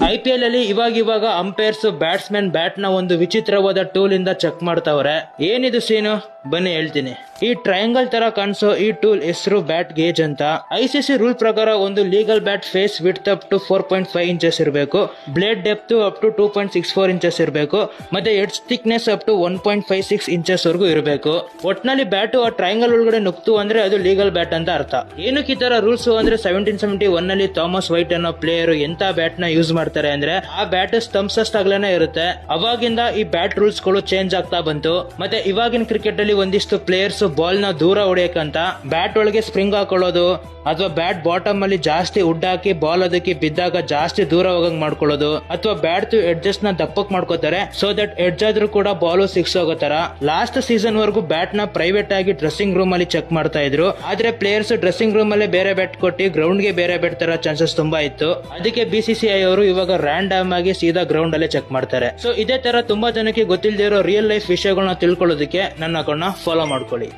IPL ಅಲ್ಲಿ ಇವಾಗ umpires batsman bat ನ ಒಂದು ವಿಚಿತ್ರವಾದ ಟೂಲ್ ಇಂದ ಚೆಕ್ ಮಾಡ್ತಾವ್ರೆ. ಏನಿದು ಸೀನು ಬನ್ನಿ ಹೇಳ್ತೀನಿ. ಈ ಟ್ರಯಾಂಗಲ್ ತರ ಕಾಣಿಸೋ ಈ ಟೂಲ್ ಹೆಸರು ಬ್ಯಾಟ್ ಗೇಜ್ ಅಂತ. ICC ರೂಲ್ ಪ್ರಕಾರ ಒಂದು legal bat face width up to 4.5 inches ಇರಬೇಕು, blade depth up to 2.64 inches ಇರಬೇಕು, ಮತ್ತೆ edge thickness up to 1.56 inches ವರೆಗೂ ಇರಬೇಕು. ಒಟ್ನಲ್ಲಿ ಬ್ಯಾಟ್ ಆ ಟ್ರಯಾಂಗಲ್ ಒಳಗಡೆ ನುಗ್ತು ಅಂದ್ರೆ ಅದು ಲೀಗಲ್ ಬ್ಯಾಟ್ ಅಂತ ಅರ್ಥ. ಏನಕ್ಕೆ ಈ ತರ ರೂಲ್ಸ್ ಅಂದ್ರೆ 1771 ನಲ್ಲಿ ಥಾಮಸ್ ವೈಟ್ ಅನ್ನೋ ಪ್ಲೇಯರ್ ಎಂತ ಬ್ಯಾಟ್ ನ ಯೂಸ್ ಮಾಡ್ತಾರೆ ಅಂದ್ರೆ ಆ ಬ್ಯಾಟ್ ಸ್ಟಂಪ್ಸ್ ಅಷ್ಟಾಗ್ಲೇನೆ ಇರುತ್ತೆ. ಅವಾಗಿಂದ ಈ ಬ್ಯಾಟ್ ರೂಲ್ಸ್ ಗಳು ಚೇಂಜ್ ಆಗ್ತಾ ಬಂತು. ಮತ್ತೆ ಇವಾಗಿನ ಕ್ರಿಕೆಟ್ ಅಲ್ಲಿ ಒಂದಿಷ್ಟು ಪ್ಲೇಯರ್ಸ್ ಬಾಲ್ ನ ದೂರ ಹೊಡೆಯಕಂತ ಬ್ಯಾಟ್ ಒಳಗೆ ಸ್ಪ್ರಿಂಗ್ ಹಾಕೊಳ್ಳೋದು ಅಥವಾ ಬ್ಯಾಟ್ ಬಾಟಮ್ ಅಲ್ಲಿ ಜಾಸ್ತಿ ಉಡ್ ಹಾಕಿ ಬಾಲ್ ಅದಕ್ಕೆ ಬಿದ್ದಾಗ ಜಾಸ್ತಿ ದೂರ ಹೋಗಂಗ್ ಮಾಡ್ಕೊಳ್ಳೋದು ಅಥವಾ ಬ್ಯಾಟ್ ಎಡ್ಜಸ್ ನ ದಪ್ಪಕ್ ಮಾಡ್ಕೋತಾರೆ ಸೊ ದಟ್ ಎಡ್ಜ್ ಆದ್ರೂ ಕೂಡ ಬಾಲ್ ಸಿಕ್ಸ್ ಹೋಗೋ ತರ. ಲಾಸ್ಟ್ ಸೀಸನ್ ವರೆಗೂ ಬ್ಯಾಟ್ ನ ಪ್ರೈವೇಟ್ ಆಗಿ ಡ್ರೆಸ್ಸಿಂಗ್ ರೂಮ್ ಅಲ್ಲಿ ಚೆಕ್ ಮಾಡ್ತಾ ಇದ್ರು. ಆದ್ರೆ ಪ್ಲೇಯರ್ಸ್ ಡ್ರೆಸ್ಸಿಂಗ್ ರೂಮ್ ಅಲ್ಲೇ ಬೇರೆ ಬ್ಯಾಟ್ ಕೊಟ್ಟು ಗ್ರೌಂಡ್ ಗೆ ಬೇರೆ ಬ್ಯಾಟ್ ತರ ಚಾನ್ಸಸ್ ತುಂಬಾ ಇತ್ತು. ಅದಕ್ಕೆ BCCI ಅವರು ಇವಾಗ ರ್ಯಾಂಡಮ್ ಆಗಿ ಸೀದಾ ಗ್ರೌಂಡ್ ಅಲ್ಲೇ ಚೆಕ್ ಮಾಡ್ತಾರೆ. ಸೊ ಇದೇ ತರ ತುಂಬಾ ಜನಕ್ಕೆ ಗೊತ್ತಿಲ್ಲದೆ ಇರೋ ರಿಯಲ್ ಲೈಫ್ ವಿಷಯಗಳನ್ನ ತಿಳ್ಕೊಳ್ಳೋದಕ್ಕೆ ನನ್ನ ಅಕೌಂಟ್ ನ ಫಾಲೋ ಮಾಡ್ಕೊಳ್ಳಿ.